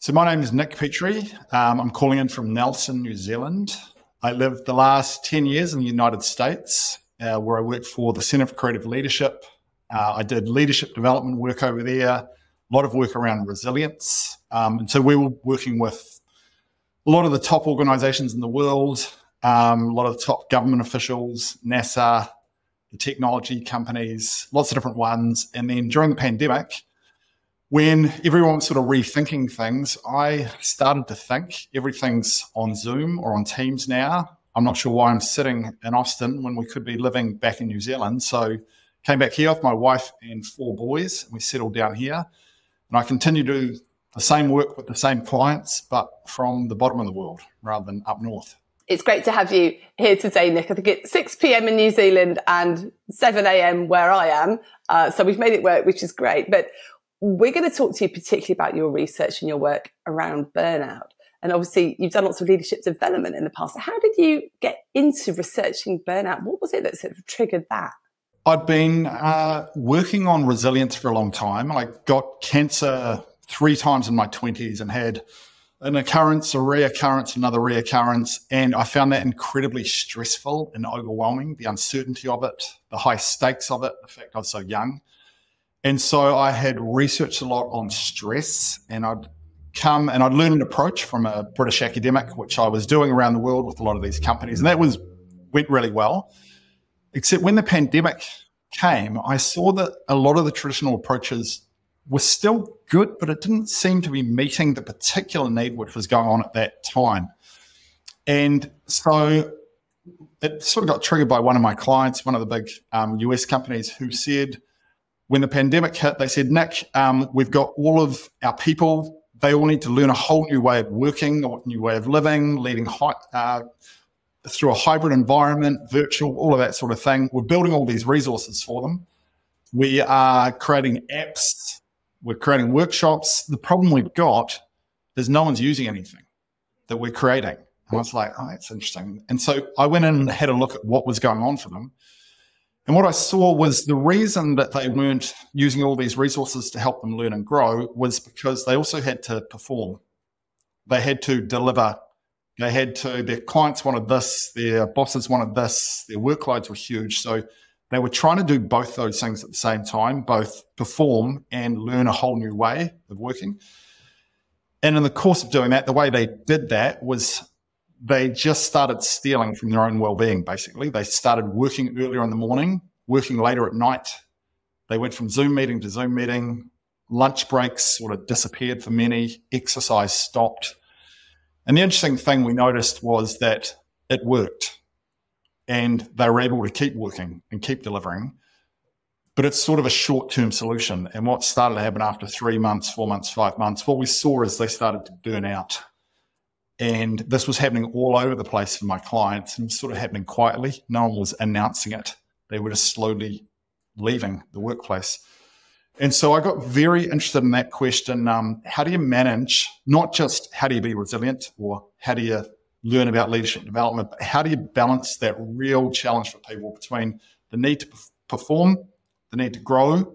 So my name is Nick Petrie. I'm calling in from Nelson, New Zealand. I lived the last 10 years in the United States, where I worked for the Centre for Creative Leadership. I did leadership development work over there, a lot of work around resilience. And so we were working with a lot of the top organizations in the world, a lot of the top government officials, NASA, the technology companies, lots of different ones. And then during the pandemic, when everyone was sort of rethinking things, I started to think everything's on Zoom or on Teams now. I'm not sure why I'm sitting in Austin when we could be living back in New Zealand. So came back here with my wife and 4 boys, and we settled down here. And I continue to do the same work with the same clients, but from the bottom of the world rather than up north. It's great to have you here today, Nick. I think it's 6 p.m. in New Zealand and 7 a.m. where I am. So we've made it work, which is great. But we're going to talk to you particularly about your research and your work around burnout. And obviously, you've done lots of leadership development in the past. How did you get into researching burnout? What was it that sort of triggered that? I'd been working on resilience for a long time. I got cancer 3 times in my 20s and had an occurrence, a reoccurrence, another reoccurrence. And I found that incredibly stressful and overwhelming, the uncertainty of it, the high stakes of it, the fact I was so young. And so I had researched a lot on stress, and I'd learned an approach from a British academic, which I was doing around the world with a lot of these companies. And that went really well. Except when the pandemic came, I saw that a lot of the traditional approaches were still good, but it didn't seem to be meeting the particular need which was going on at that time. And so it sort of got triggered by one of my clients, one of the big US companies, who said, when the pandemic hit, they said, Nick, we've got all of our people, they all need to learn a whole new way of working, a new way of living, leading through a hybrid environment, virtual, all of that sort of thing. We're building all these resources for them. We are creating apps. We're creating workshops. The problem we've got is no one's using anything that we're creating. And I was like, oh, that's interesting. And so I went in and had a look at what was going on for them. And what I saw was the reason that they weren't using all these resources to help them learn and grow was because they also had to perform. They had to deliver. Their clients wanted this, their bosses wanted this, their workloads were huge. So they were trying to do both those things at the same time, both perform and learn a whole new way of working. And in the course of doing that, the way they did that was they just started stealing from their own well-being, basically. They started working earlier in the morning, working later at night. They went from Zoom meeting to Zoom meeting. Lunch breaks sort of disappeared for many. Exercise stopped. And the interesting thing we noticed was that it worked. And they were able to keep working and keep delivering. But it's sort of a short-term solution. And what started to happen after 3 months, 4 months, 5 months, what we saw is they started to burn out. And this was happening all over the place for my clients and sort of happening quietly. No one was announcing it. They were just slowly leaving the workplace. And so I got very interested in that question. How do you manage, not just how do you be resilient or how do you learn about leadership development, but how do you balance that real challenge for people between the need to perform, the need to grow,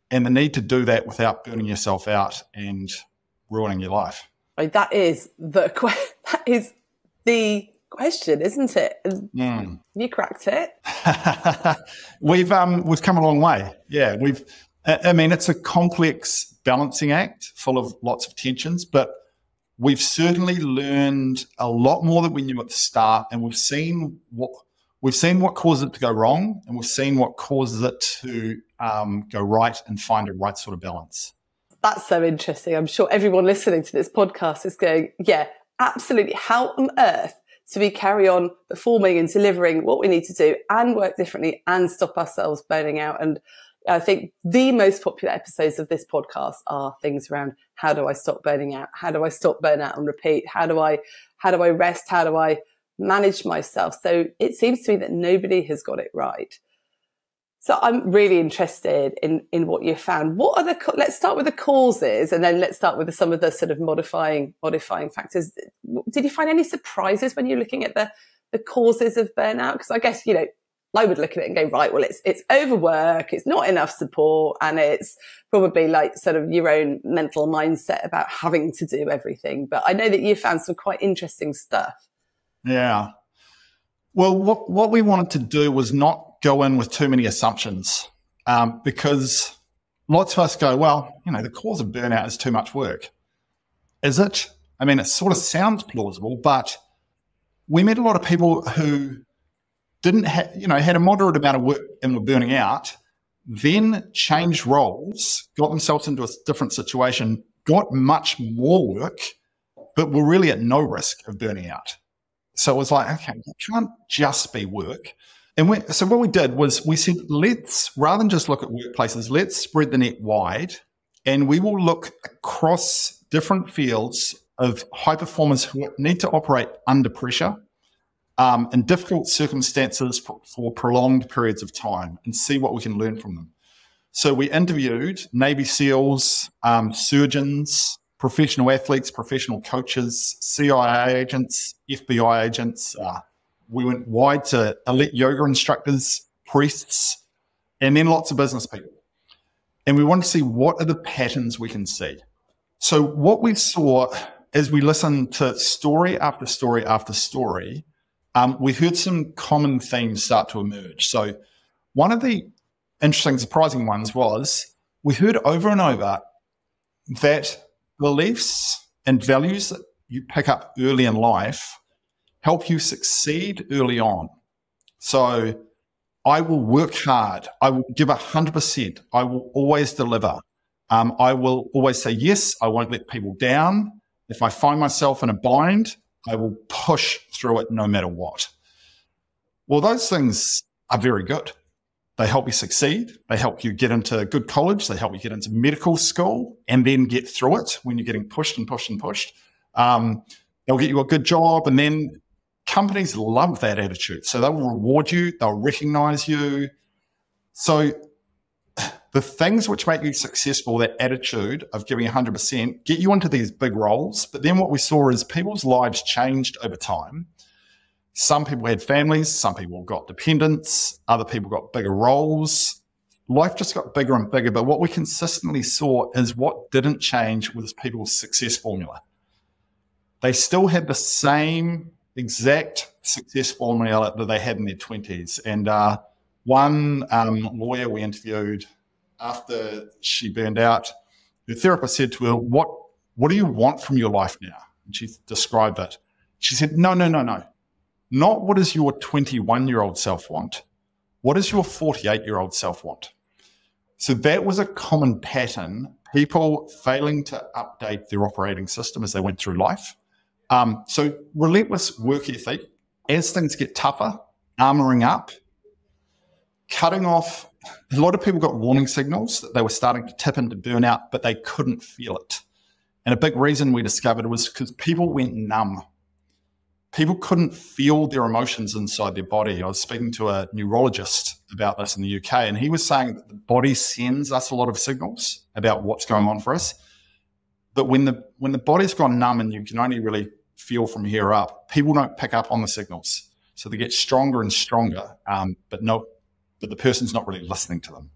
and the need to do that without burning yourself out and ruining your life? That is the question, isn't it? Have you cracked it? We've come a long way. Yeah, it's a complex balancing act full of lots of tensions, but we've certainly learned a lot more than we knew at the start, and we've seen what causes it to go wrong, and we've seen what causes it to go right and find a right sort of balance. That's so interesting. I'm sure everyone listening to this podcast is going, yeah, absolutely. How on earth do we carry on performing and delivering what we need to do and work differently and stop ourselves burning out? And I think the most popular episodes of this podcast are things around how do I stop burning out? How do I stop burnout and repeat? How do I rest? How do I manage myself? So it seems to me that nobody has got it right. So I'm really interested in what you found. What are let's start with the causes, and then let's start with some of the sort of modifying factors. Did you find any surprises when you're looking at the causes of burnout? Because I guess, I would look at it and go, right, well, it's overwork, it's not enough support, and it's probably like sort of your own mental mindset about having to do everything. But I know that you found some quite interesting stuff. Yeah. Well, what we wanted to do was not go in with too many assumptions, because lots of us go, well, the cause of burnout is too much work. Is it? I mean, it sort of sounds plausible, but we met a lot of people who didn't have, had a moderate amount of work and were burning out, then changed roles, got themselves into a different situation, got much more work, but were really at no risk of burning out. So it was like, okay, it can't just be work. And so what we did was we said, rather than just look at workplaces, let's spread the net wide, and we will look across different fields of high performers who need to operate under pressure, in difficult circumstances for prolonged periods of time, and see what we can learn from them. So we interviewed Navy SEALs, surgeons, professional athletes, professional coaches, CIA agents, FBI agents. We went wide to elite yoga instructors, priests, and then lots of business people. And we wanted to see what are the patterns we can see. So what we saw as we listened to story after story after story, we heard some common themes start to emerge. So one of the interesting, surprising ones was we heard over and over that beliefs and values that you pick up early in life help you succeed early on. So I will work hard. I will give 100%. I will always deliver. I will always say yes. I won't let people down. If I find myself in a bind, I will push through it no matter what. Well, those things are very good. They help you succeed. They help you get into a good college. They help you get into medical school and then get through it when you're getting pushed and pushed and pushed. They'll get you a good job, and then companies love that attitude. So they will reward you. They'll recognize you. So the things which make you successful, that attitude of giving 100%, get you into these big roles. But then what we saw is people's lives changed over time. Some people had families, some people got dependents, other people got bigger roles. Life just got bigger and bigger. But what we consistently saw is what didn't change was people's success formula. They still had the same exact success formula that they had in their 20s. And one lawyer we interviewed after she burned out, her therapist said to her, what do you want from your life now? And she described it. She said, no. Not what does your 21-year-old self want? What does your 48-year-old self want? So that was a common pattern, people failing to update their operating system as they went through life. So relentless work ethic, as things get tougher, armoring up, cutting off. A lot of people got warning signals that they were starting to tip into burnout, but they couldn't feel it. And a big reason we discovered was because people went numb. People couldn't feel their emotions inside their body. I was speaking to a neurologist about this in the UK, and he was saying that the body sends us a lot of signals about what's going on for us. But when the body's gone numb and you can only really feel from here up, people don't pick up on the signals. So they get stronger and stronger, but the person's not really listening to them.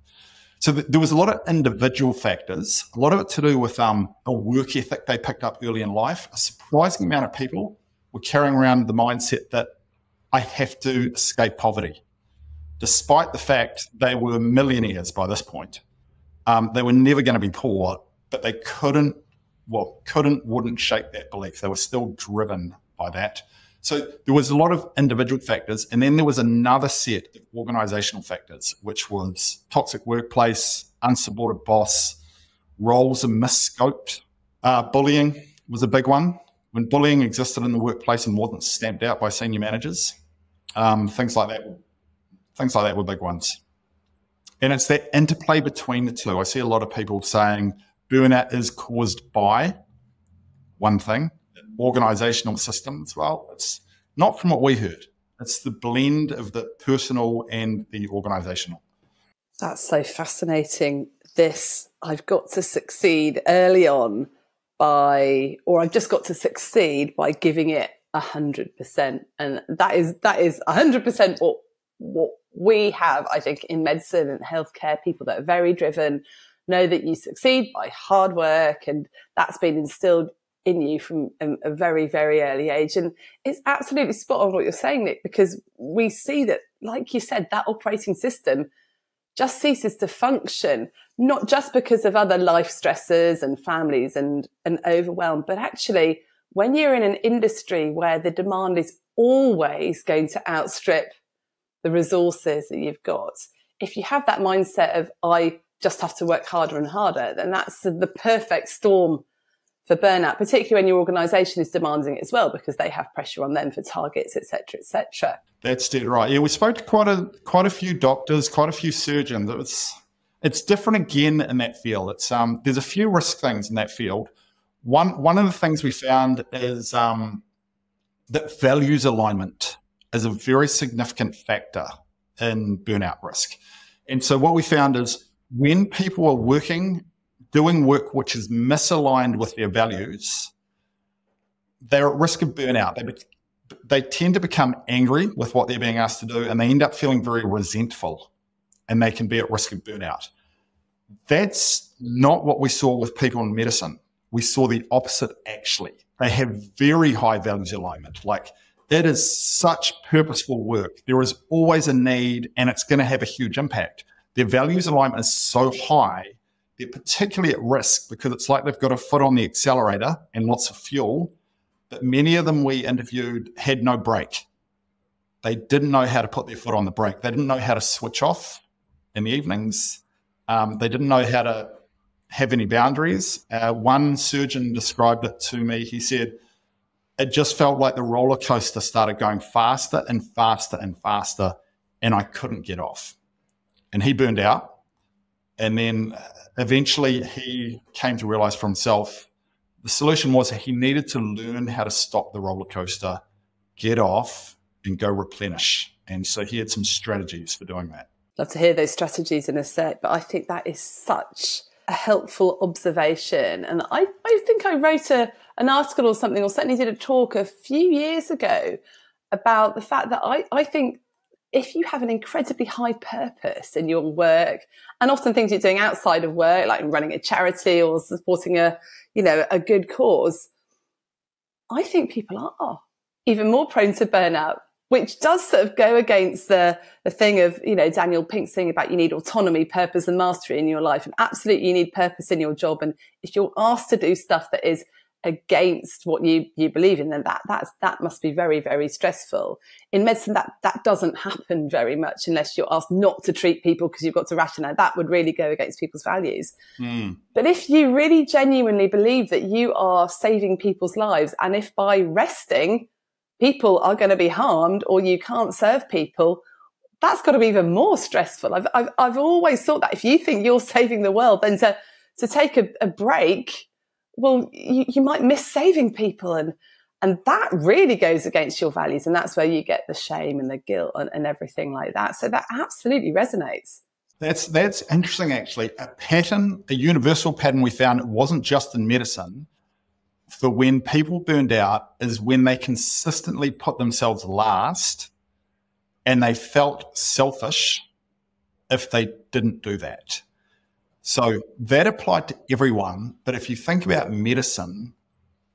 So there was a lot of individual factors, a lot of it to do with a work ethic they picked up early in life. A surprising amount of people were carrying around the mindset that I have to escape poverty, despite the fact they were millionaires by this point. They were never going to be poor, but they wouldn't shake that belief. They were still driven by that. So there was a lot of individual factors, and then there was another set of organizational factors, which was toxic workplace, unsupported boss, roles are misscoped. Bullying was a big one. When bullying existed in the workplace and wasn't stamped out by senior managers, things like that were big ones. And it's that interplay between the two. I see a lot of people saying burnout is caused by one thing, organizational systems. Well, it's not from what we heard. It's the blend of the personal and the organizational. That's so fascinating. I've got to succeed early on I've just got to succeed by giving it 100%. And that is 100% what what we have, I think, in medicine and healthcare, people that are very driven, know that you succeed by hard work, and that's been instilled in you from a very, very early age. And it's absolutely spot on what you're saying, Nick, because we see that, like you said, that operating system just ceases to function, not just because of other life stresses and families and overwhelm, but actually when you're in an industry where the demand is always going to outstrip the resources that you've got, if you have that mindset of, I just have to work harder and harder, then that's the perfect storm for burnout, particularly when your organisation is demanding it as well, because they have pressure on them for targets, et cetera, et cetera. That's dead right. Yeah, we spoke to quite a few doctors, quite a few surgeons. It's different again in that field. It's there's a few risk things in that field. One of the things we found is that values alignment is a very significant factor in burnout risk. And so what we found is when people are doing work which is misaligned with their values, they're at risk of burnout. They tend to become angry with what they're being asked to do, and they end up feeling very resentful, and they can be at risk of burnout. That's not what we saw with people in medicine. We saw the opposite, actually. They have very high values alignment. Like, it is such purposeful work. There is always a need, and it's going to have a huge impact. Their values alignment is so high, they're particularly at risk because it's like they've got a foot on the accelerator and lots of fuel, but many of them we interviewed had no brake. They didn't know how to put their foot on the brake. They didn't know how to switch off in the evenings. They didn't know how to have any boundaries. One surgeon described it to me. He said, it just felt like the roller coaster started going faster and faster and faster, and I couldn't get off. And he burned out. And then eventually he came to realize for himself, the solution was he needed to learn how to stop the roller coaster, get off, and go replenish. And so he had some strategies for doing that. Love to hear those strategies in a sec, but I think that is such a helpful observation. And I think I wrote an article or something, or certainly did a talk a few years ago about the fact that I think if you have an incredibly high purpose in your work, and often things you're doing outside of work, like running a charity or supporting a good cause, I think people are even more prone to burnout, which does sort of go against the thing of, Daniel Pink's thing about you need autonomy, purpose and mastery in your life. And absolutely you need purpose in your job. And if you're asked to do stuff that is against what you believe in, then that must be very, very stressful. In medicine, that doesn't happen very much unless you're asked not to treat people because you've got to rationalize. That would really go against people's values. But if you really genuinely believe that you are saving people's lives, and if by resting people are going to be harmed or you can't serve people, that's got to be even more stressful. I've always thought that if you think you're saving the world, then to take a break, well, you might miss saving people, and that really goes against your values, and that's where you get the shame and the guilt and everything like that. So that absolutely resonates. That's interesting, actually. A universal pattern we found, it wasn't just in medicine, for when people burned out is when they consistently put themselves last and they felt selfish if they didn't do that. So that applied to everyone. But if you think about medicine,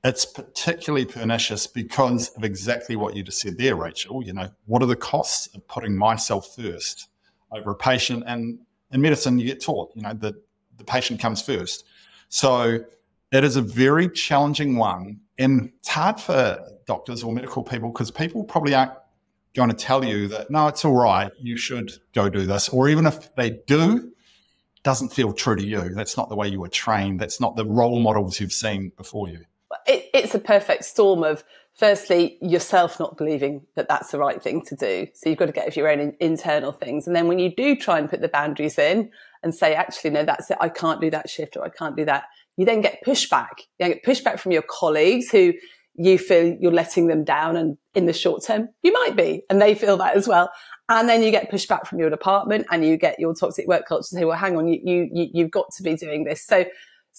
it's particularly pernicious because of exactly what you just said there, Rachel. What are the costs of putting myself first over a patient? And in medicine, you get taught, that the patient comes first. So it is a very challenging one. And it's hard for doctors or medical people because people probably aren't going to tell you that, no, it's all right, you should go do this. Or even if they do, doesn't feel true to you. That's not the way you were trained. That's not the role models you've seen before you. It's a perfect storm of, firstly, yourself not believing that that's the right thing to do. So you've got to get over your own internal things. And then when you do try and put the boundaries in and say, actually, no, that's it, I can't do that shift or I can't do that, you then get pushback. You get pushback from your colleagues who you feel you're letting them down, and in the short term, you might be, and they feel that as well. And then you get pushback from your department, and you get your toxic work culture to say, well, hang on, you've got to be doing this. So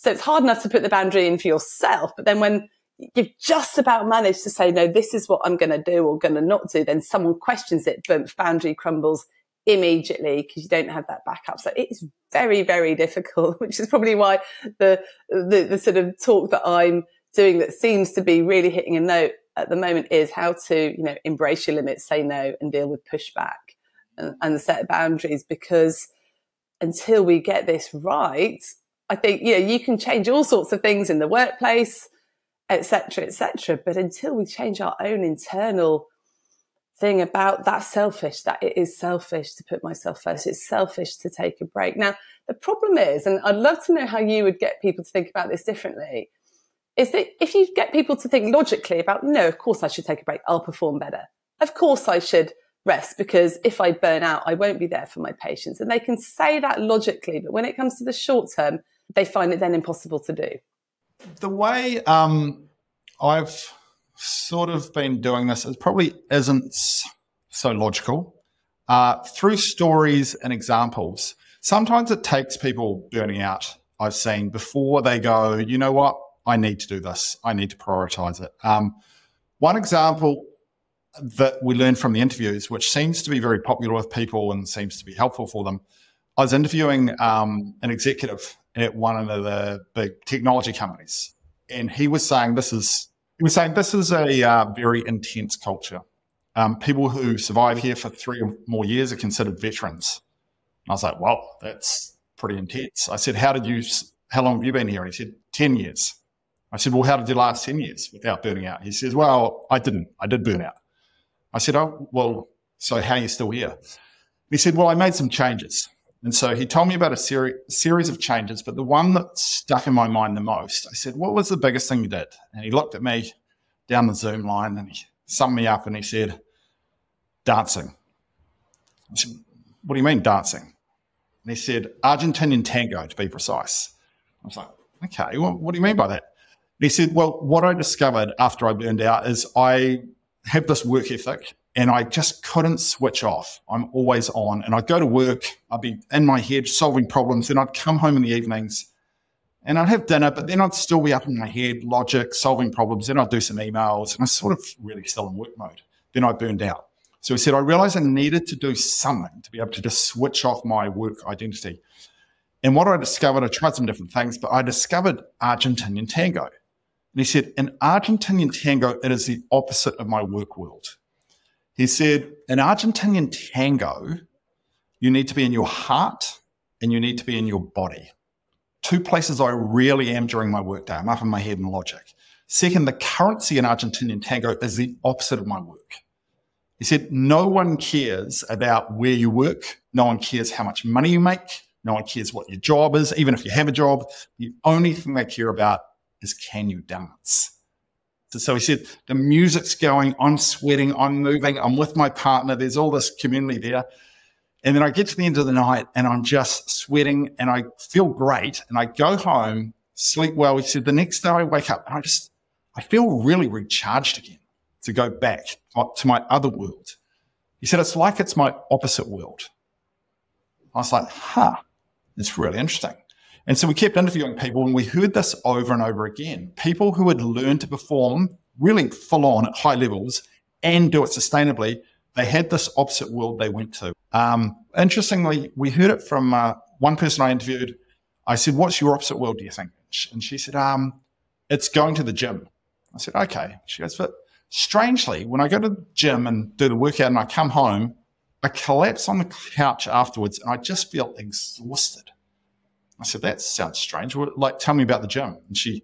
it's hard enough to put the boundary in for yourself. But then when you've just about managed to say, no, this is what I'm going to do or going to not do, then someone questions it, boom, boundary crumbles immediately because you don't have that backup. So it's very, very difficult, which is probably why the sort of talk that I'm doing that seems to be really hitting a note at the moment is how to, embrace your limits, say no, and deal with pushback and set boundaries. Because until we get this right, I think, you can change all sorts of things in the workplace, et cetera, but until we change our own internal thing about that it is selfish to put myself first, it's selfish to take a break. Now, the problem is, and I'd love to know how you would get people to think about this differently, is that if you get people to think logically about, no, of course I should take a break, I'll perform better. Of course I should rest, because if I burn out, I won't be there for my patients. And they can say that logically, but when it comes to the short term, they find it then impossible to do. The way I've sort of been doing this, it probably isn't so logical. Through stories and examples, sometimes it takes people burning out, I've seen, before they go, you know what, I need to do this. I need to prioritize it. One example that we learned from the interviews, which seems to be very popular with people and seems to be helpful for them, I was interviewing an executive at one of the big technology companies, and he was saying this is a very intense culture. People who survive here for 3 or more years are considered veterans. And I was like, well, that's pretty intense. I said, how long have you been here? And he said, 10 years. I said, well, how did you last 10 years without burning out? He says, well, I didn't. I did burn out. I said, oh, well, so how are you still here? He said, well, I made some changes. And so he told me about a series of changes, but the one that stuck in my mind the most, I said, what was the biggest thing you did? And he looked at me down the Zoom line and he summed me up and he said, dancing. I said, what do you mean dancing? And he said, Argentinian tango, to be precise. I was like, okay, well, what do you mean by that? And he said, well, what I discovered after I burned out is I have this work ethic and I just couldn't switch off. I'm always on. And I'd go to work, I'd be in my head solving problems, and I'd come home in the evenings and I'd have dinner, but then I'd still be up in my head, logic, solving problems. Then I'd do some emails and I was sort of really still in work mode. Then I burned out. So he said, I realized I needed to do something to be able to just switch off my work identity. And what I discovered, I tried some different things, but I discovered Argentinian tango. And he said, in Argentinian tango, it is the opposite of my work world. He said, in Argentinian tango, you need to be in your heart and you need to be in your body. 2 places I really am during my workday. I'm up in my head and logic. Second, the currency in Argentinian tango is the opposite of my work. He said, no one cares about where you work. No one cares how much money you make. No one cares what your job is. Even if you have a job, the only thing they care about is, can you dance? So he said, the music's going, I'm sweating, I'm moving, I'm with my partner, there's all this community there. And then I get to the end of the night and I'm just sweating and I feel great. And I go home, sleep well. He said, the next day I wake up and I feel really recharged again to go back to my other world. He said, it's like it's my opposite world. I was like, it's really interesting. And so we kept interviewing people and we heard this over and over again. People who had learned to perform really full on at high levels and do it sustainably, they had this opposite world they went to. Interestingly, we heard it from one person I interviewed. I said, what's your opposite world, do you think? And she said, it's going to the gym. I said, okay. She goes, but strangely, when I go to the gym and do the workout and I come home, I collapse on the couch afterwards and I just feel exhausted. I said, that sounds strange. Like, tell me about the gym. And she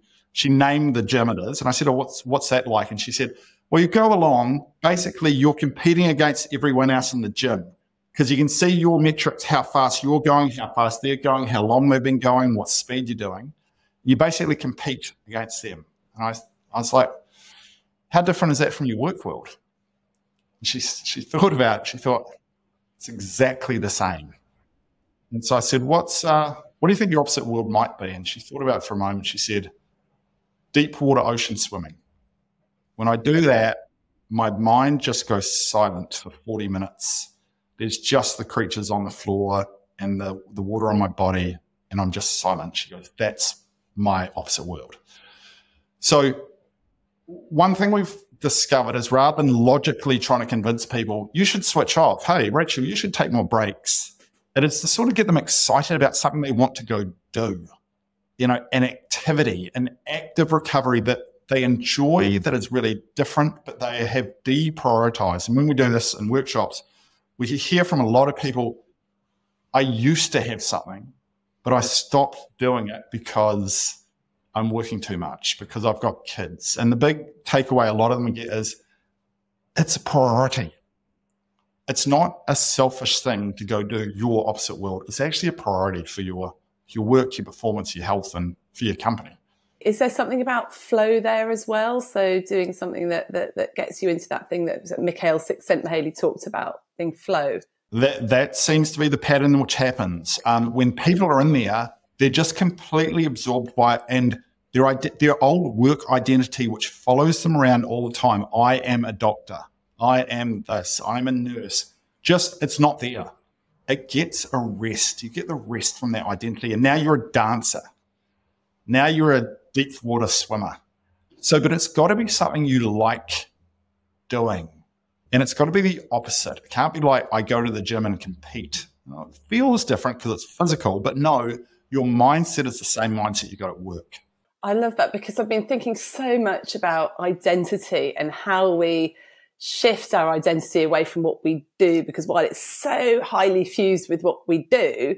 named the gym it is. And I said, oh, what's that like? And she said, well, you go along, basically you're competing against everyone else in the gym because you can see your metrics, how fast you're going, how fast they're going, how long they've been going, what speed you're doing. You basically compete against them. And I was like, how different is that from your work world? And she thought about it. She thought, it's exactly the same. And so I said, what do you think your opposite world might be? And she thought about it for a moment. She said, deep water ocean swimming. When I do that, my mind just goes silent for 40 minutes. There's just the creatures on the floor and the water on my body, and I'm just silent. She goes, that's my opposite world. So one thing we've discovered is rather than logically trying to convince people, you should switch off. Hey, Rachel, you should take more breaks. It is to sort of get them excited about something they want to go do, an activity, an active recovery that they enjoy, that is really different, but they have deprioritized. And when we do this in workshops, we hear from a lot of people, I used to have something, but I stopped doing it because I'm working too much, because I've got kids. And the big takeaway a lot of them get is it's a priority. It's not a selfish thing to go do your opposite world. It's actually a priority for your work, your performance, your health, and for your company. Is there something about flow there as well? So doing something that gets you into that thing that Mikhail Csikszentmihalyi talked about, being flow. That seems to be the pattern which happens. When people are in there, they're just completely absorbed by it, and their old work identity, which follows them around all the time. I am a doctor. I am this. I'm a nurse. It's not there. It gets a rest. You get the rest from that identity, and now you're a dancer. Now you're a deep water swimmer. But it's got to be something you like doing. And it's got to be the opposite. It can't be like I go to the gym and compete. It feels different because it's physical, but no, your mindset is the same mindset you got at work. I love that, because I've been thinking so much about identity and how we shift our identity away from what we do, because while it's so highly fused with what we do,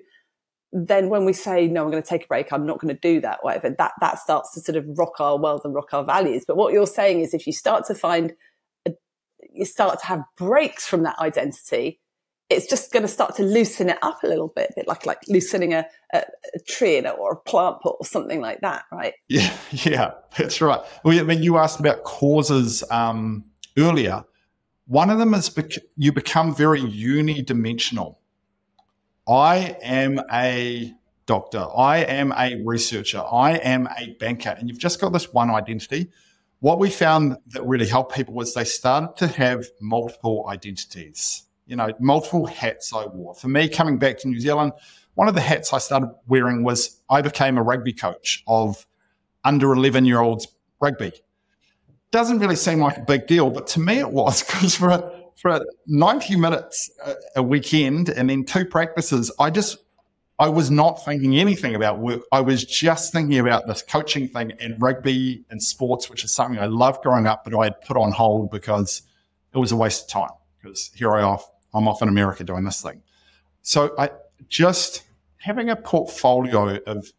then when we say, no, I'm going to take a break, I'm not going to do that, whatever, that starts to sort of rock our world and rock our values. But what you're saying is if you start to have breaks from that identity, it's just going to start to loosen it up a little bit, a bit like loosening a tree or a plant pot or something like that, right? Yeah, that's right. Well, I mean, you asked about causes earlier. One of them is you become very unidimensional. I am a doctor. I am a researcher. I am a banker. And you've just got this one identity. What we found that really helped people was they started to have multiple identities, multiple hats I wore. For me, coming back to New Zealand, one of the hats I started wearing was I became a rugby coach of under 11-year-olds rugby. Doesn't really seem like a big deal, but to me it was, because for 90 minutes a weekend and then 2 practices, I was not thinking anything about work. I was just thinking about this coaching thing and rugby and sports, which is something I loved growing up, but I had put on hold because it was a waste of time, because I'm off in America doing this thing. So just having a portfolio of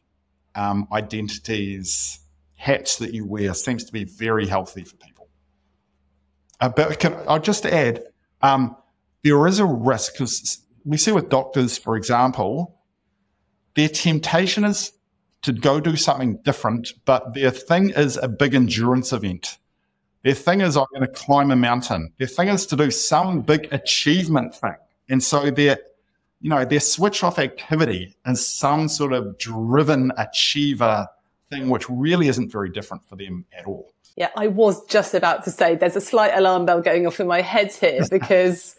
identities, hats that you wear, seems to be very healthy for people. But I'll just add, there is a risk, because we see with doctors, for example, their temptation is to go do something different, but their thing is a big endurance event. Their thing is, I'm going to climb a mountain. Their thing is to do some big achievement thing. And so their switch off activity is some sort of driven achiever thing, which really isn't very different for them at all. Yeah, I was just about to say there's a slight alarm bell going off in my head here, because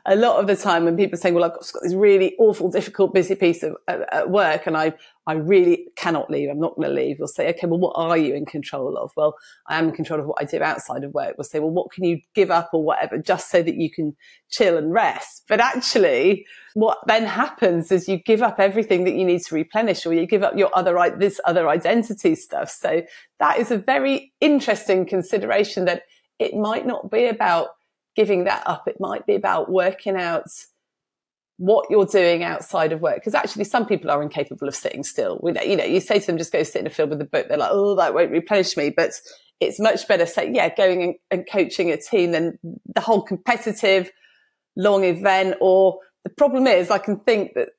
a lot of the time when people are saying, well, I've got this really awful, difficult, busy piece at work and I really cannot leave, I'm not going to leave. We'll say, okay, well, what are you in control of? Well, I am in control of what I do outside of work. We'll say, well, what can you give up or whatever, just so that you can chill and rest? But actually, what then happens is you give up everything that you need to replenish, or you give up this other identity stuff. So that is a very interesting consideration, that it might not be about giving that up. It might be about working out what you're doing outside of work. Because actually some people are incapable of sitting still. You say to them, just go sit in a field with a book. They're like, oh, that won't replenish me. But it's much better, going and coaching a team than the whole competitive long event. Or the problem is, I can think that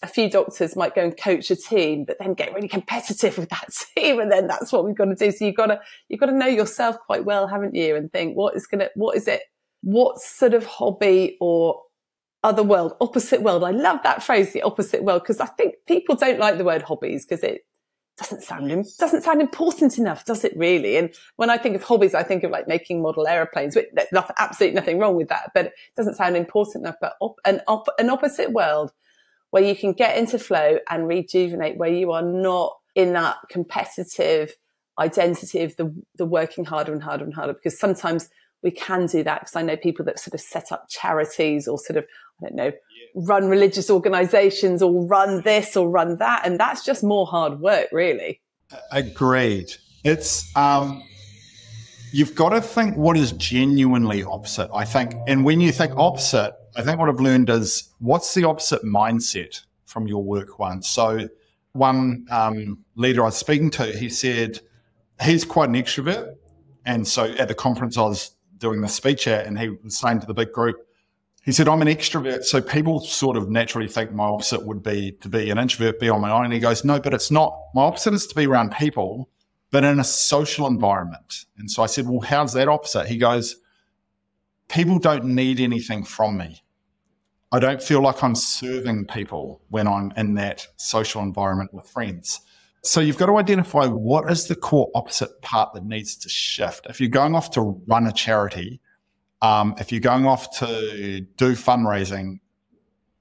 a few doctors might go and coach a team, but then get really competitive with that team. And then that's what we've got to do. So you've got to know yourself quite well, haven't you? And think, what sort of hobby or other world, opposite world. I love that phrase, the opposite world, because I think people don't like the word hobbies because it doesn't sound important enough, does it really? And when I think of hobbies, I think of like making model airplanes. There's absolutely nothing wrong with that, but it doesn't sound important enough. But an opposite world where you can get into flow and rejuvenate, where you are not in that competitive, identity of the working harder and harder and harder, because sometimes we can do that. Because I know people that sort of set up charities or sort of, I don't know, run religious organizations or run this or run that. And that's just more hard work, really. Agreed. It's, you've got to think what is genuinely opposite, I think. And when you think opposite, I think what I've learned is what's the opposite mindset from your work one. So one leader I was speaking to, he said he's quite an extrovert. And so at the conference I was doing the speech at, and he was saying to the big group, he said, I'm an extrovert, so people sort of naturally think my opposite would be to be an introvert, be on my own. And he goes, no, but it's not. My opposite is to be around people, but in a social environment. And so I said, well, how's that opposite? He goes, people don't need anything from me. I don't feel like I'm serving people when I'm in that social environment with friends. So you've got to identify what is the core opposite part that needs to shift. If you're going off to run a charity, if you're going off to do fundraising,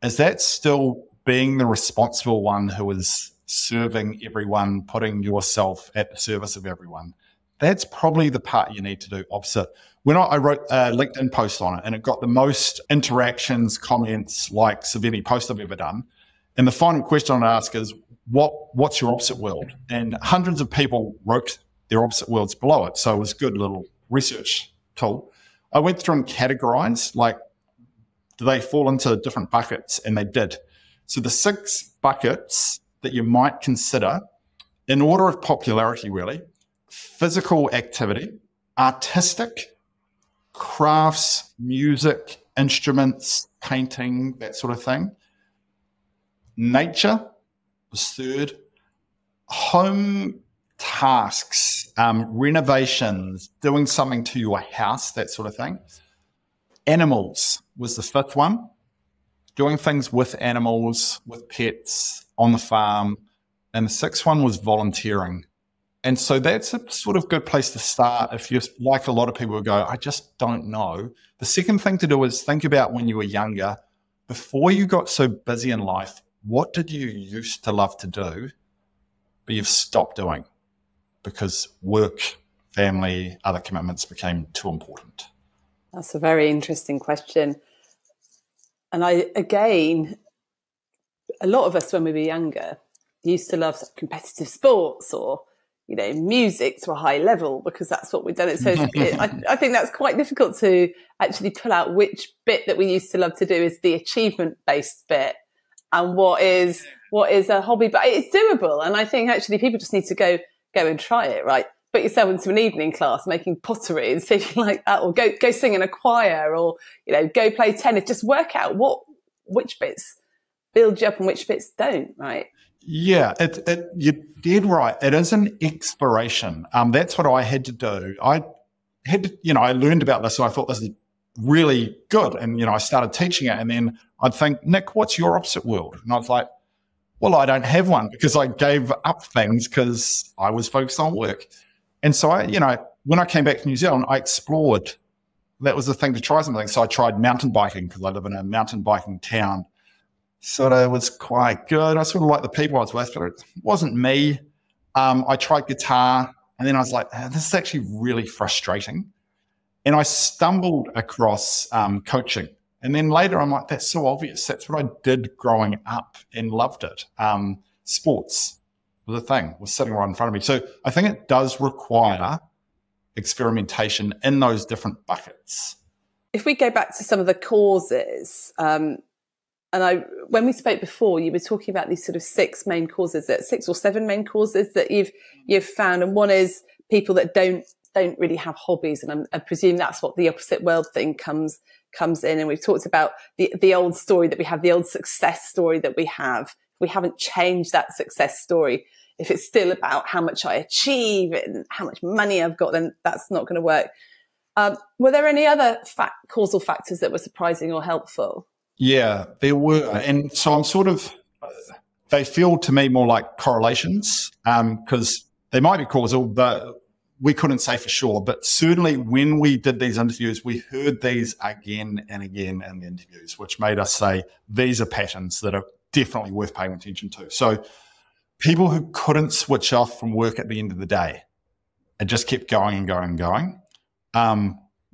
is that still being the responsible one who is serving everyone, putting yourself at the service of everyone? That's probably the part you need to do opposite. When I wrote a LinkedIn post on it, and it got the most interactions, comments, likes of any post I've ever done. And the final question I ask is, what's your opposite world? And hundreds of people wrote their opposite worlds below it. So it was a good little research tool. I went through and categorized, like, do they fall into different buckets? And they did. So the 6 buckets that you might consider, in order of popularity really: physical activity, artistic, crafts, music, instruments, painting, that sort of thing. Nature was 3rd. Home tasks, renovations, doing something to your house, that sort of thing. Animals was the 5th one. Doing things with animals, with pets, on the farm. And the 6th one was volunteering. And so that's a sort of good place to start if you're like a lot of people who go, I just don't know. The second thing to do is think about when you were younger, before you got so busy in life, what did you used to love to do, but you've stopped doing because work, family, other commitments became too important? That's a very interesting question. And again, a lot of us when we were younger used to love competitive sports or, music to a high level because that's what we've done. So I think that's quite difficult to actually pull out which bit that we used to love to do is the achievement-based bit and what is a hobby. But it's doable. And I think actually people just need to go and try it, right? Put yourself into an evening class making pottery and see if you like that, or go sing in a choir, or go play tennis. Just work out which bits build you up and which bits don't, right? Yeah, you're dead right. It is an exploration. That's what I had to do. I learned about this, so I thought this is really good. And, I started teaching it, and then I'd think, Nick, what's your opposite world? And I was like, well, I don't have one because I gave up things because I was focused on work. And so when I came back to New Zealand, I explored. That was the thing, to try something. So I tried mountain biking because I live in a mountain biking town. Sort of was quite good. I sort of liked the people I was with, but it wasn't me. I tried guitar, and then I was like, this is actually really frustrating. And I stumbled across coaching. And then later I'm like, that's so obvious. That's what I did growing up and loved it. Sports was a thing, was sitting right in front of me. So I think it does require experimentation in those different buckets. If we go back to some of the causes, when we spoke before, you were talking about these sort of 6 main causes, 6 or 7 main causes that you've found, and one is people that don't really have hobbies, and I presume that's what the opposite world thing comes in. And we've talked about the old story that we have, the old success story that we have. We haven't changed that success story. If it's still about how much I achieve and how much money I've got, then that's not going to work. Were there any other causal factors that were surprising or helpful? Yeah, there were. And so I'm they feel to me more like correlations because they might be causal, but we couldn't say for sure. But certainly when we did these interviews, we heard these again and again in the interviews, which made us say these are patterns that are definitely worth paying attention to. So people who couldn't switch off from work at the end of the day, it just kept going and going and going.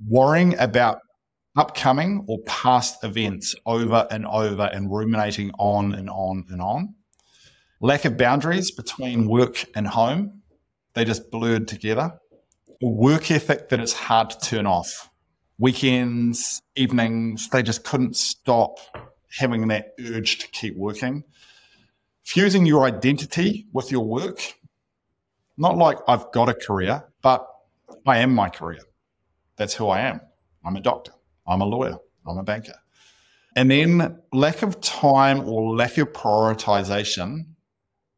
Worrying about upcoming or past events over and over and ruminating on and on and on. Lack of boundaries between work and home. They just blurred together. A work ethic that is hard to turn off. Weekends, evenings, they just couldn't stop having that urge to keep working. Fusing your identity with your work. Not like I've got a career, but I am my career. That's who I am. I'm a doctor. I'm a lawyer. I'm a banker. And then lack of time or lack of prioritization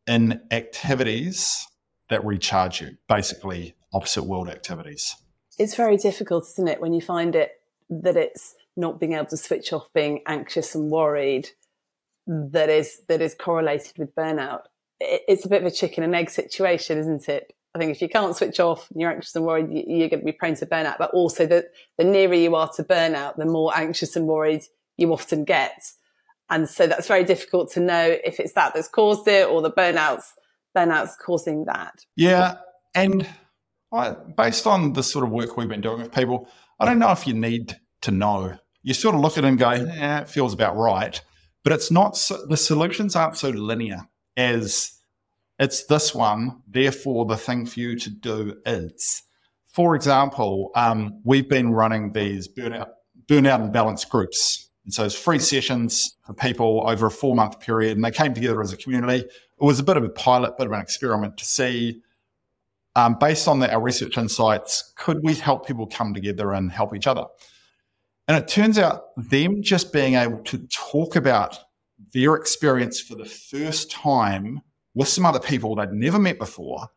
in activities that recharge you, basically opposite world activities. It's very difficult, isn't it, when you find it that it's not being able to switch off, being anxious and worried that is correlated with burnout. It's a bit of a chicken and egg situation, isn't it? I think if you can't switch off and you're anxious and worried, you're going to be prone to burnout. But also the nearer you are to burnout, the more anxious and worried you often get. And so that's very difficult to know if it's that that's caused it or the burnout's causing that. Yeah. And based on the sort of work we've been doing with people, I don't know if you need to know. You sort of look at it and go, it feels about right. But it's not, the solutions aren't so linear as it's this one, therefore the thing for you to do is. For example, we've been running these burnout and balance groups. And so it's free sessions for people over a 4-month period, and they came together as a community. It was a bit of a pilot, bit of an experiment to see, based on our research insights, could we help people come together and help each other? And it turns out them just being able to talk about their experience for the first time with some other people they'd never met before,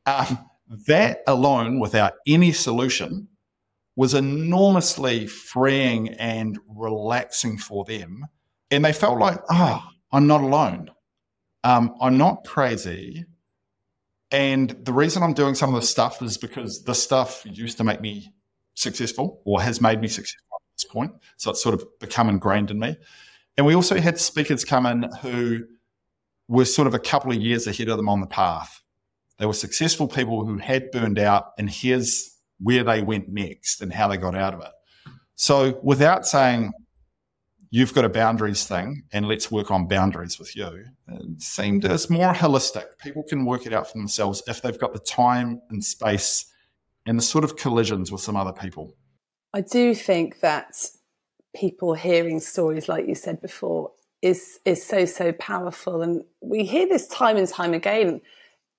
that alone, without any solution, was enormously freeing and relaxing for them. And they felt like, I'm not alone. I'm not crazy. And the reason I'm doing some of this stuff is because this stuff used to make me successful or has made me successful at this point. So it's sort of become ingrained in me. And we also had speakers come in who were sort of a couple of years ahead of them on the path. They were successful people who had burned out, and here's where they went next and how they got out of it. So without saying, you've got a boundaries thing and let's work on boundaries with you, it seemed as more holistic. People can work it out for themselves if they've got the time and space and the sort of collisions with some other people. I do think that people hearing stories, like you said before, is so powerful. And we hear this time and time again,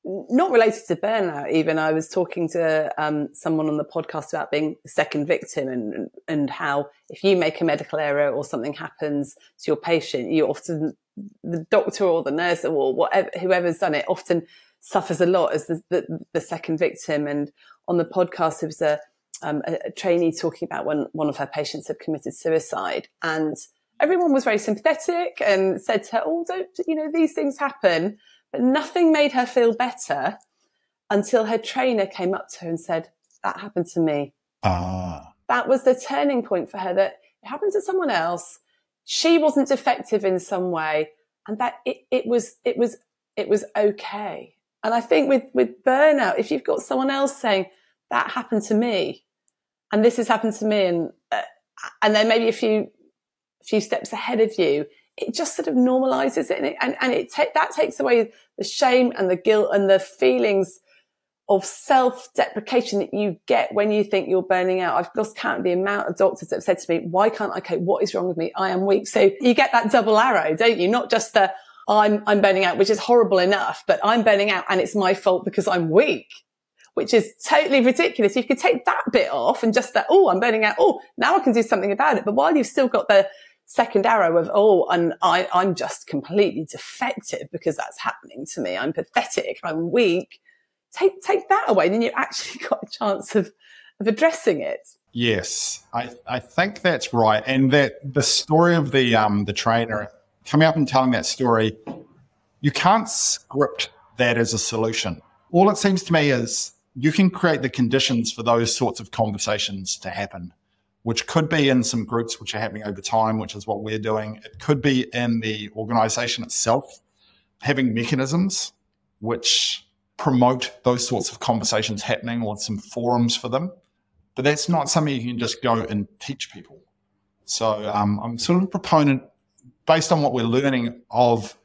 not related to burnout even. I was talking to someone on the podcast about being the second victim and how if you make a medical error or something happens to your patient, you often, the doctor or the nurse or whatever, whoever's done it, often suffers a lot as the second victim. And on the podcast, there was a trainee talking about when one of her patients had committed suicide, and everyone was very sympathetic and said to her, these things happen. But nothing made her feel better until her trainer came up to her and said, that happened to me. That was the turning point for her, that it happened to someone else. She wasn't defective in some way, and that it was okay. And I think with burnout, if you've got someone else saying, that happened to me, and this has happened to me, and then maybe a few steps ahead of you, it just sort of normalizes it, that takes away the shame and the guilt and the feelings of self-deprecation that you get when you think you're burning out. I've lost count of the amount of doctors that have said to me, why can't I cope? What is wrong with me? I am weak. So you get that double arrow, don't you? Not just the I'm burning out, which is horrible enough, but I'm burning out and it's my fault because I'm weak, which is totally ridiculous. You could take that bit off and just that, I'm burning out. Now I can do something about it. But while you've still got the second arrow of, and I'm just completely defective because that's happening to me. I'm pathetic. I'm weak. Take that away. Then you've actually got a chance of addressing it. Yes, I think that's right. And that the story of the trainer coming up and telling that story, you can't script that as a solution. All it seems to me is you can create the conditions for those sorts of conversations to happen, which could be in some groups which are happening over time, which is what we're doing. It could be in the organization itself, having mechanisms which promote those sorts of conversations happening or some forums for them. But that's not something you can just go and teach people. So I'm sort of a proponent, based on what we're learning, of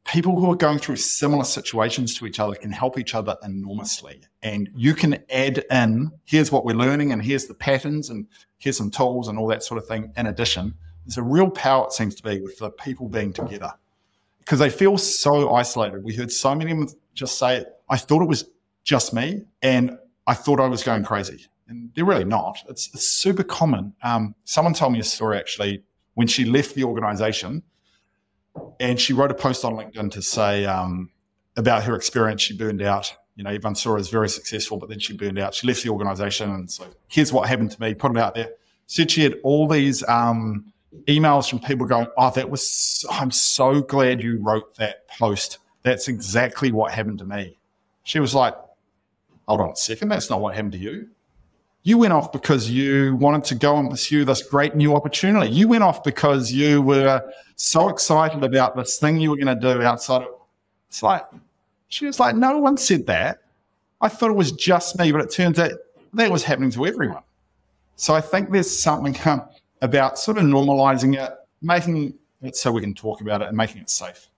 people who are going through similar situations to each other can help each other enormously. And you can add in, here's what we're learning, and here's the patterns, and here's some tools and all that sort of thing. In addition, there's a real power, it seems to be, with the people being together, because they feel so isolated. We heard so many of them just say, I thought it was just me, and I thought I was going crazy. And they're really not. It's super common. Someone told me a story, actually, when she left the organization, and she wrote a post on LinkedIn to say about her experience. She burned out. You know, everyone saw her as very successful, but then she burned out. She left the organization, and so here's what happened to me, put it out there. Said she had all these emails from people going, oh, I'm so glad you wrote that post. That's exactly what happened to me. She was like, hold on a second, that's not what happened to you. You went off because you wanted to go and pursue this great new opportunity. You went off because you were so excited about this thing you were going to do outside of. It's like, she was like, no one said that. I thought it was just me, but it turns out that was happening to everyone. So I think there's something about sort of normalizing it, making it so we can talk about it and making it safe.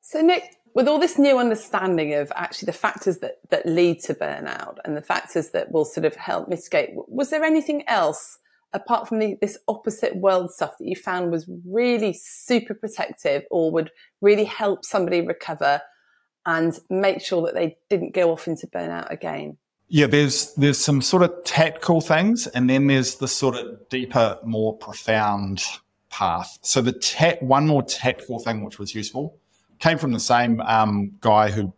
So Nick, with all this new understanding of actually the factors that lead to burnout and the factors that will sort of help mitigate, was there anything else apart from this opposite world stuff that you found was really super protective or would really help somebody recover and make sure that they didn't go off into burnout again? Yeah, there's some sort of tactical things, and then there's the sort of deeper, more profound path. So the one more tactical thing which was useful came from the same guy who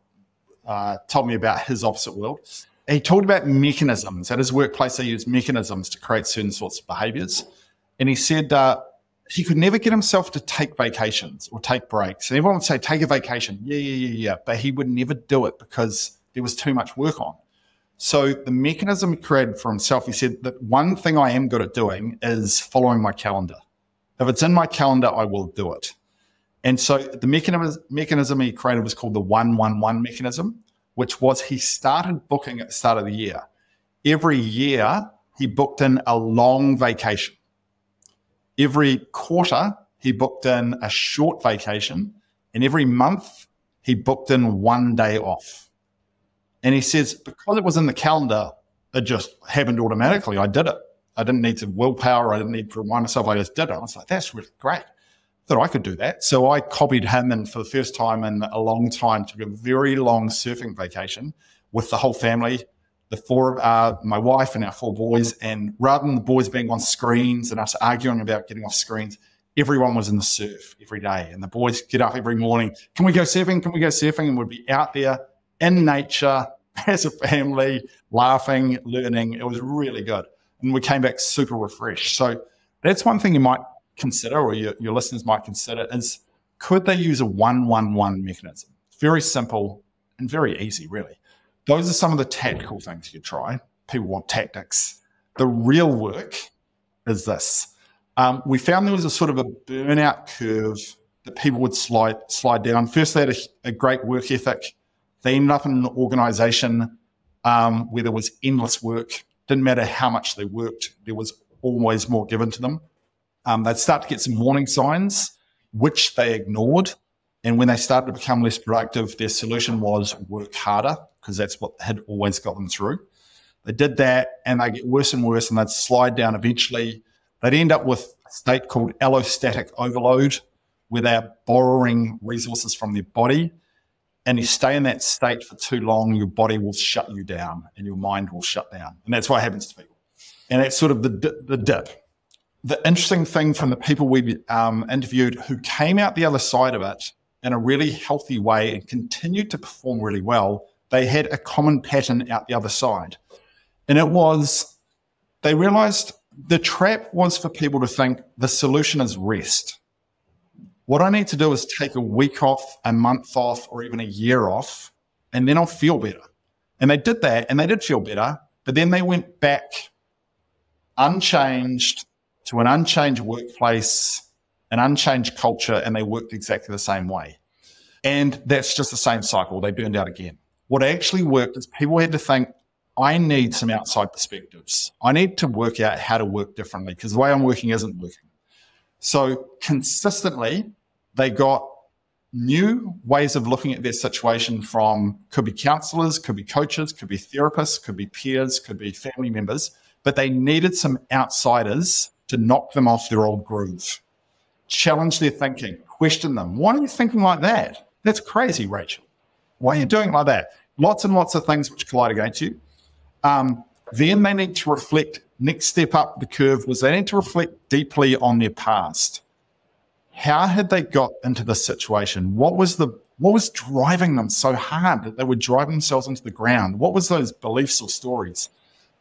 told me about his opposite world. He talked about mechanisms. At his workplace, they use mechanisms to create certain sorts of behaviors. And he said he could never get himself to take vacations or take breaks. And everyone would say, take a vacation. Yeah. But he would never do it because there was too much work on. So the mechanism he created for himself, he said that one thing I am good at doing is following my calendar. If it's in my calendar, I will do it. And so the mechanism he created was called the 1-1-1 mechanism, which was he started booking at the start of the year. Every year, he booked in a long vacation. Every quarter, he booked in a short vacation. And every month, he booked in 1 day off. And he says, because it was in the calendar, it just happened automatically. I did it. I didn't need to willpower. I didn't need to remind myself. I just did it. I was like, that's really great. Thought I could do that. So I copied him, and for the first time in a long time, took a very long surfing vacation with the whole family, my wife and our 4 boys. And rather than the boys being on screens and us arguing about getting off screens, everyone was in the surf every day. And the boys get up every morning. Can we go surfing? Can we go surfing? And we'd be out there in nature as a family, laughing, learning. It was really good. And we came back super refreshed. So that's one thing you might consider, or your listeners might consider, is could they use a 1-1-1 mechanism? Very simple and very easy, really. Those are some of the tactical things you try. People want tactics. The real work is this. We found there was a sort of a burnout curve that people would slide down. First, they had a great work ethic. They ended up in an organization where there was endless work. Didn't matter how much they worked. There was always more given to them. They'd start to get some warning signs, which they ignored. And when they started to become less productive, their solution was work harder, because that's what had always got them through. They did that, and they get worse and worse, and they'd slide down eventually. They'd end up with a state called allostatic overload, where they're borrowing resources from their body. And you stay in that state for too long, your body will shut you down and your mind will shut down. And that's what happens to people. And that's sort of the dip. The interesting thing from the people we interviewed who came out the other side of it in a really healthy way and continued to perform really well, they had a common pattern out the other side. And it was, they realized the trap was for people to think the solution is rest. What I need to do is take a week off, a month off, or even a year off, and then I'll feel better. And they did that, and they did feel better, but then they went back unchanged to an unchanged workplace, an unchanged culture, and they worked exactly the same way. And that's just the same cycle. They burned out again. what actually worked is people had to think, I need some outside perspectives. I need to work out how to work differently because the way I'm working isn't working. So consistently, they got new ways of looking at their situation from, could be counselors, could be coaches, could be therapists, could be peers, could be family members, but they needed some outsiders to knock them off their old groove, challenge their thinking, question them. Why are you thinking like that? That's crazy, Rachel. Why are you doing it like that? Lots and lots of things which collide against you. Then they need to reflect, next step up the curve was they need to reflect deeply on their past. How had they got into this situation? What was driving them so hard that they would drive themselves into the ground? What was those beliefs or stories?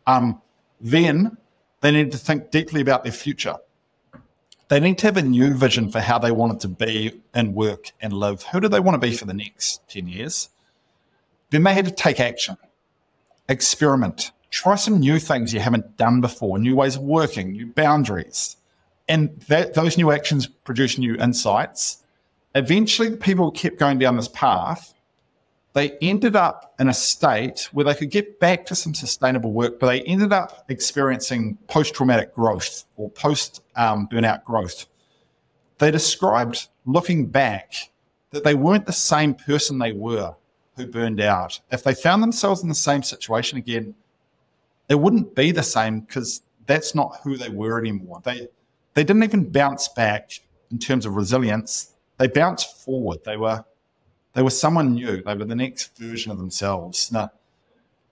Then they need to think deeply about their future. They need to have a new vision for how they want it to be and work and live. Who do they want to be for the next 10 years? Then they had to take action, experiment, try some new things you haven't done before, new ways of working, new boundaries. And those new actions produce new insights. Eventually, the people who kept going down this path, they ended up in a state where they could get back to some sustainable work, but they ended up experiencing post-traumatic growth or post-burnout growth. They described, looking back, that they weren't the same person they were who burned out. If they found themselves in the same situation again, it wouldn't be the same because that's not who they were anymore. They didn't even bounce back in terms of resilience. They bounced forward. They were someone new. They were the next version of themselves. Now,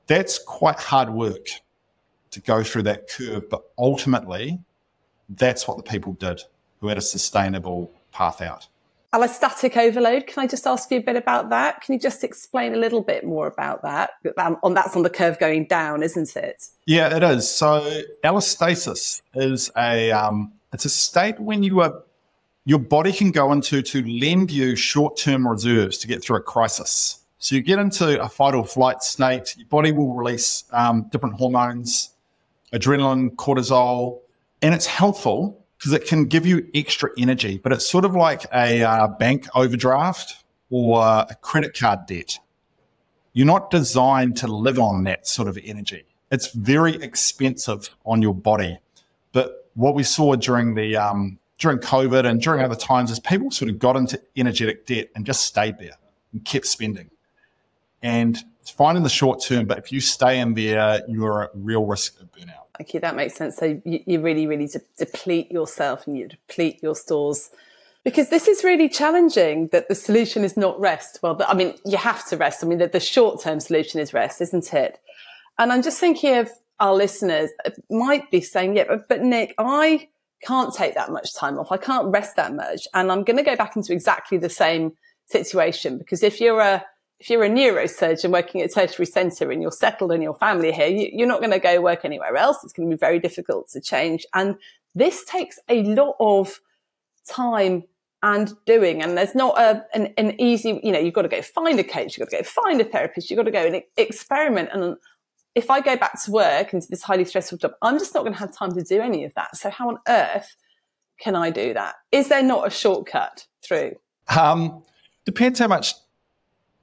that's quite hard work to go through that curve, but ultimately, that's what the people did who had a sustainable path out. Allostatic overload. Can I just ask you a bit about that? Can you just explain a little bit more about that? That's on the curve going down, isn't it? Yeah, it is. So allostasis is it's a state when your body can go into to lend you short-term reserves to get through a crisis. So you get into a fight or flight state, your body will release different hormones, adrenaline, cortisol, and it's helpful because it can give you extra energy, but it's sort of like a bank overdraft or a credit card debt. You're not designed to live on that sort of energy. It's very expensive on your body. But what we saw during COVID and during other times is people sort of got into energetic debt and just stayed there and kept spending. And it's fine in the short term, but if you stay in there, you're at real risk of burnout. Okay, that makes sense. So you really, really deplete yourself and you deplete your stores, because this is really challenging that the solution is not rest. Well, I mean, you have to rest. I mean, the short-term solution is rest, isn't it? And I'm just thinking of our listeners might be saying, yeah, but Nick, I can't take that much time off. I can't rest that much. And I'm going to go back into exactly the same situation, because if you're a neurosurgeon working at a tertiary centre and you're settled in your family here, you're not going to go work anywhere else. It's going to be very difficult to change. And this takes a lot of time and doing. And there's not an easy, you've got to go find a coach, you've got to go find a therapist, you've got to go and experiment. And if I go back to work into this highly stressful job, I'm just not going to have time to do any of that. So how on earth can I do that? Is there not a shortcut through? Depends how much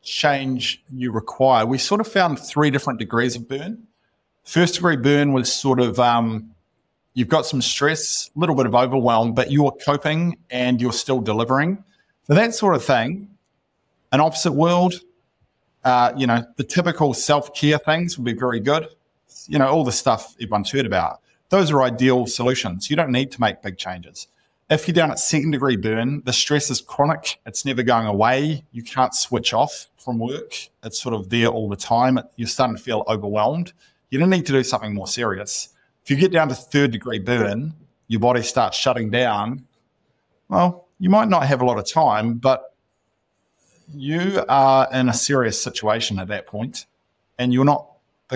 change you require. We sort of found 3 different degrees of burn. First degree burn was sort of, you've got some stress, a little bit of overwhelm, but you're coping and you're still delivering. For that sort of thing, an opposite world, the typical self-care things would be very good. All the stuff everyone's heard about. Those are ideal solutions. You don't need to make big changes. If you're down at 2nd degree burn, the stress is chronic. It's never going away. You can't switch off from work. It's sort of there all the time. You're starting to feel overwhelmed. You don't need to do something more serious. If you get down to 3rd degree burn, your body starts shutting down. Well, you might not have a lot of time, but you are in a serious situation at that point, and you're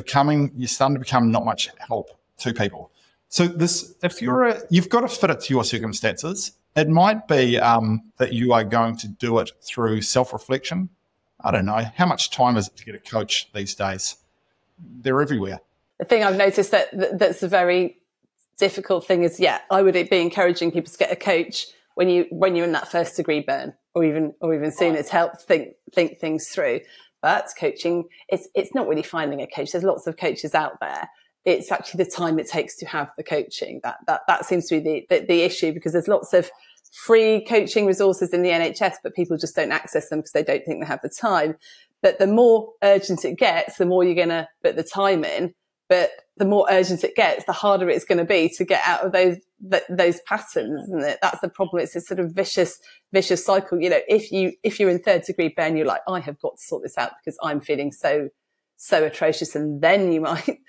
starting to become not much help to people. So if you've got to fit it to your circumstances. It might be that you are going to do it through self-reflection. I don't know. How much time is it to get a coach these days? They're everywhere. The thing I've noticed that's a very difficult thing is, I would be encouraging people to get a coach when you're in that 1st degree burn or even sooner to help think things through. But coaching, it's not really finding a coach. There's lots of coaches out there. It's actually the time it takes to have the coaching. That seems to be the issue, because there's lots of free coaching resources in the NHS, but people just don't access them because they don't think they have the time. But the more urgent it gets, the more you're going to put the time in. But the more urgent it gets, the harder it's going to be to get out of those patterns, isn't it? That's the problem. It's a sort of vicious cycle. You know, if you're in third degree burn, you're like, I have got to sort this out because I'm feeling so atrocious, and then you might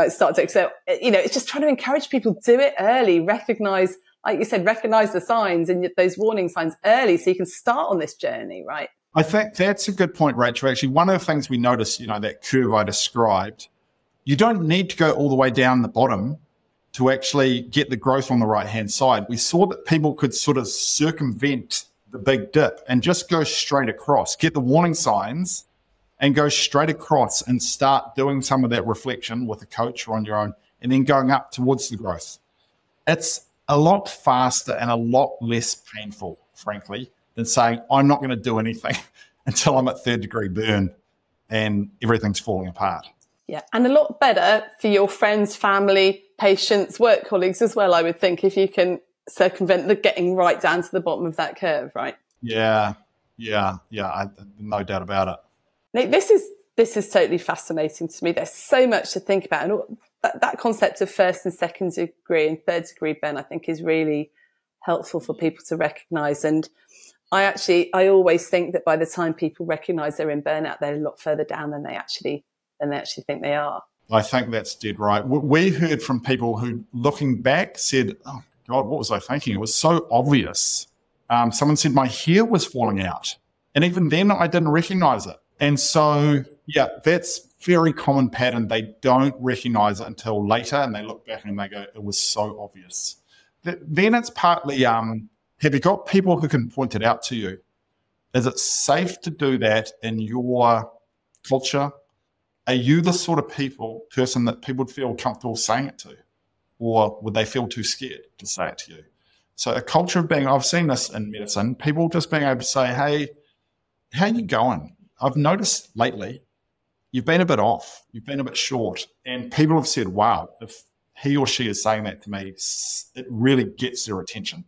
start to. So it's just trying to encourage people, do it early, recognise, like you said, recognise the signs and those warning signs early, so you can start on this journey, right? I think that's a good point, Rachel. Actually, one of the things we noticed, that curve I described, you don't need to go all the way down the bottom to actually get the growth on the right-hand side. We saw that people could sort of circumvent the big dip and just go straight across, get the warning signs and go straight across and start doing some of that reflection with a coach or on your own, and then going up towards the growth. It's a lot faster and a lot less painful, frankly, than saying, I'm not going to do anything until I'm at third degree burn and everything's falling apart. Yeah, and a lot better for your friends, family, patients, work colleagues as well, I would think, if you can circumvent the getting right down to the bottom of that curve, right? Yeah, no doubt about it. Nick, this is totally fascinating to me. There's so much to think about, and that concept of first and second degree and third degree burn, I think, is really helpful for people to recognise. And I always think that by the time people recognise they're in burnout, they're a lot further down than they actually think they are. I think that's dead right. We heard from people who, looking back, said, oh God, what was I thinking? It was so obvious. Someone said my hair was falling out, and even then I didn't recognise it. And so, yeah, that's very common pattern. They don't recognise it until later, and they look back and they go, it was so obvious. Then it's partly, have you got people who can point it out to you? Is it safe to do that in your culture? Are you the sort of person that people would feel comfortable saying it to? Or would they feel too scared to say it to you? So a culture of being, I've seen this in medicine, people just being able to say, hey, how are you going? I've noticed lately you've been a bit off, you've been a bit short. And people have said, wow, if he or she is saying that to me, it really gets their attention.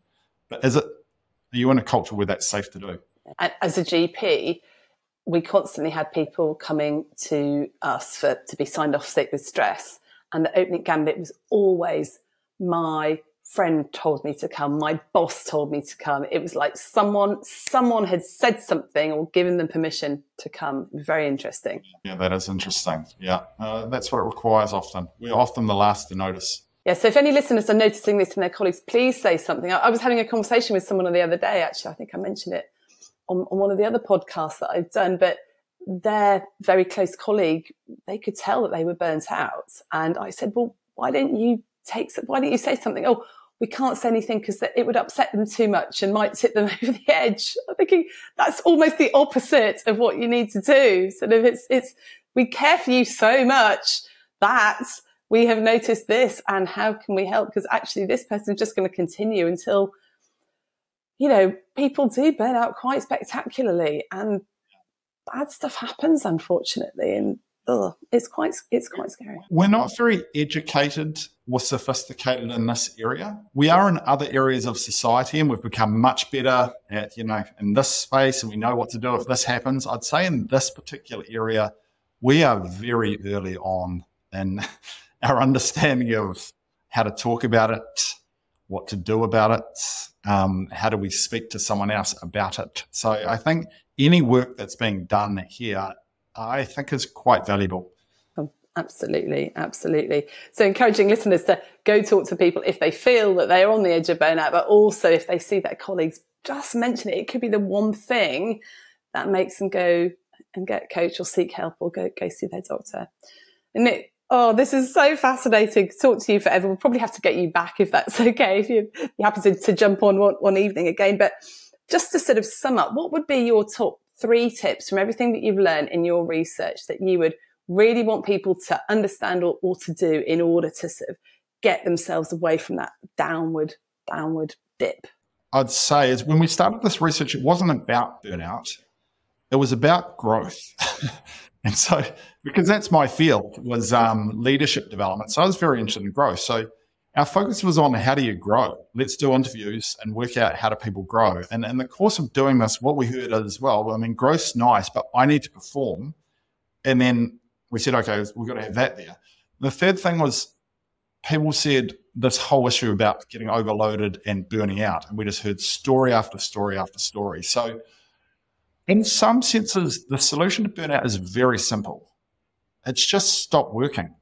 But are you in a culture where that's safe to do? As a GP, we constantly had people coming to us to be signed off sick with stress. And the opening gambit was always, my friend told me to come, my boss told me to come. It was like someone had said something or given them permission to come. Very interesting. Yeah, that is interesting. Yeah, that's what it requires often. We're often the last to notice. Yeah, so if any listeners are noticing this in their colleagues, please say something. I was having a conversation with someone the other day, actually. I think I mentioned it on one of the other podcasts that I've done, but their very close colleague, they could tell that they were burnt out. And I said, well, why don't you say something? Oh, we can't say anything because it would upset them too much and might tip them over the edge. I'm thinking that's almost the opposite of what you need to do. Sort of we care for you so much that we have noticed this, and how can we help? Because actually this person is just going to continue until, people do burn out quite spectacularly, and bad stuff happens, unfortunately. And it's quite scary. We're not very educated or sophisticated in this area. We are in other areas of society, and we've become much better at, in this space, and we know what to do if this happens. I'd say in this particular area, we are very early on in our understanding of how to talk about it, what to do about it, how do we speak to someone else about it. So I think any work that's being done here, I think, is quite valuable. Oh, absolutely. So encouraging listeners to go talk to people if they feel that they're on the edge of burnout, but also if they see their colleagues, just mention it. It could be the one thing that makes them go and get a coach or seek help or go see their doctor. And Nick, this is so fascinating to talk to you forever. We'll probably have to get you back if that's okay, if you happen to jump on one evening again. But just to sort of sum up, what would be your top 3 tips from everything that you've learned in your research that you would really want people to understand or to do in order to sort of get themselves away from that downward dip? I'd say is when we started this research, it wasn't about burnout. it was about growth. And so, because that's my field, was leadership development. So I was very interested in growth. So our focus was on how do you grow? Let's do interviews and work out how do people grow. And in the course of doing this, what we heard as well, I mean, growth's nice, but I need to perform. And then we said, okay, we've got to have that there. The third thing was people said this whole issue about getting overloaded and burning out. And we just heard story after story after story. So in some senses, the solution to burnout is very simple. It's just stop working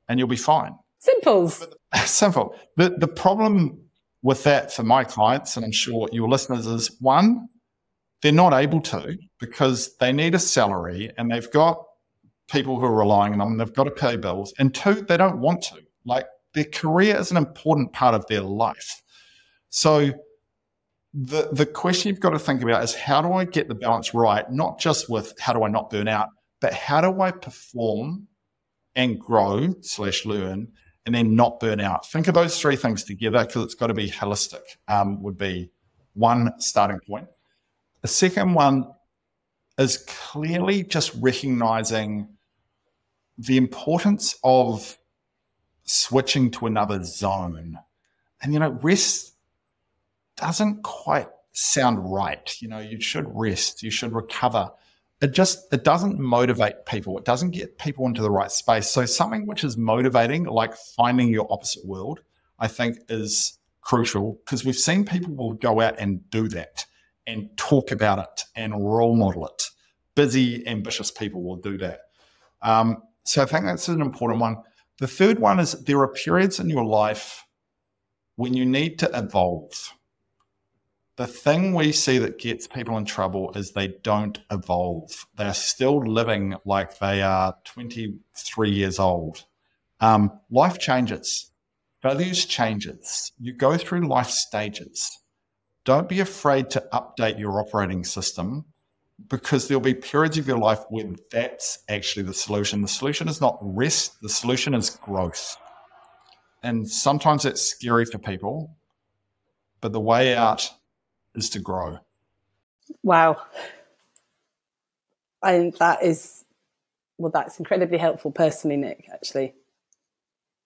and you'll be fine. Simples. Simple. The problem with that for my clients, and I'm sure your listeners, is one, they're not able to because they need a salary and they've got people who are relying on them, they've got to pay bills. And two, they don't want to. Like, their career is an important part of their life. So the question you've got to think about is, how do I get the balance right? Not just with how do I not burn out, but how do I perform and grow / learn and then not burn out? Think of those three things together because it's got to be holistic, would be one starting point. The second one is clearly just recognizing the importance of switching to another zone. And, rest doesn't quite sound right. You should rest, you should recover. It doesn't motivate people. It doesn't get people into the right space. So something which is motivating, like finding your opposite world, I think is crucial, because we've seen people will go out and do that and talk about it and role model it. Busy, ambitious people will do that. So I think that's an important one. The third one is there are periods in your life when you need to evolve. The thing we see that gets people in trouble is they don't evolve. They're still living like they are 23 years old. Life changes. Values changes. You go through life stages. Don't be afraid to update your operating system, because there'll be periods of your life when that's actually the solution. The solution is not rest. The solution is growth. And sometimes it's scary for people, but the way out is to grow. Wow. And that's incredibly helpful personally, Nick, actually.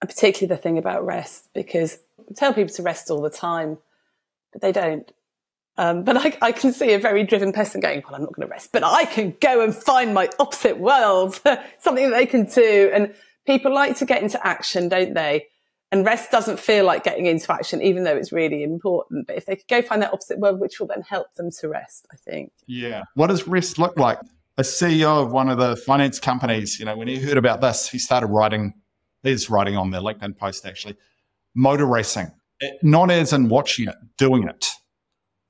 And particularly the thing about rest, because I tell people to rest all the time, but they don't. But I can see a very driven person going, well, I'm not going to rest, but I can go and find my opposite world, something that they can do. And people like to get into action, don't they? And rest doesn't feel like getting into action, even though it's really important. But if they could go find that opposite world, which will then help them to rest, I think. Yeah. What does rest look like? A CEO of one of the finance companies, when he heard about this, he started writing on their LinkedIn post, actually, motor racing, not as in watching it, doing it.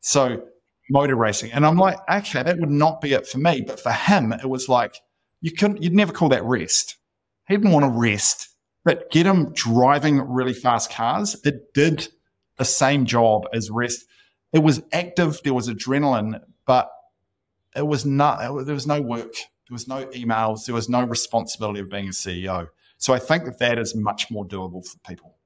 So motor racing. And I'm like, okay, that would not be it for me. But for him, it was like, you'd never call that rest. He didn't want to rest. But get him driving really fast cars. It did the same job as rest. It was active. There was adrenaline, but there was no work. There was no emails. There was no responsibility of being a CEO. So I think that is much more doable for people.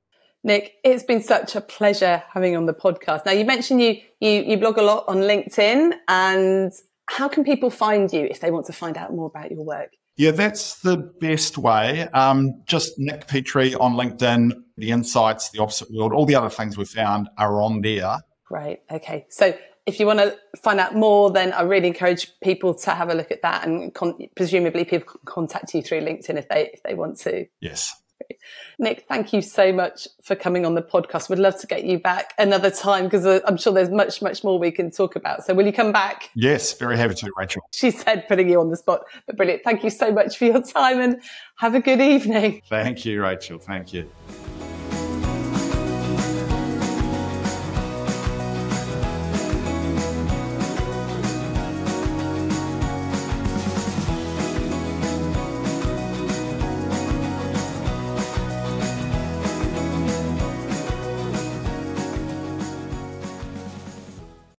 Nick, it's been such a pleasure having you on the podcast. Now, you mentioned you blog a lot on LinkedIn, and how can people find you if they want to find out more about your work? Yeah, that's the best way. Just Nick Petrie on LinkedIn, the insights, the opposite world, all the other things we found are on there. Great. Okay. So if you want to find out more, then I really encourage people to have a look at that, and presumably people can contact you through LinkedIn if they want to. Yes. Great. Nick, thank you so much for coming on the podcast. We'd love to get you back another time, because I'm sure there's much, much more we can talk about. So will you come back? Yes, very happy to, Rachel. She said, putting you on the spot, but brilliant. Thank you so much for your time, and have a good evening. Thank you, Rachel. Thank you.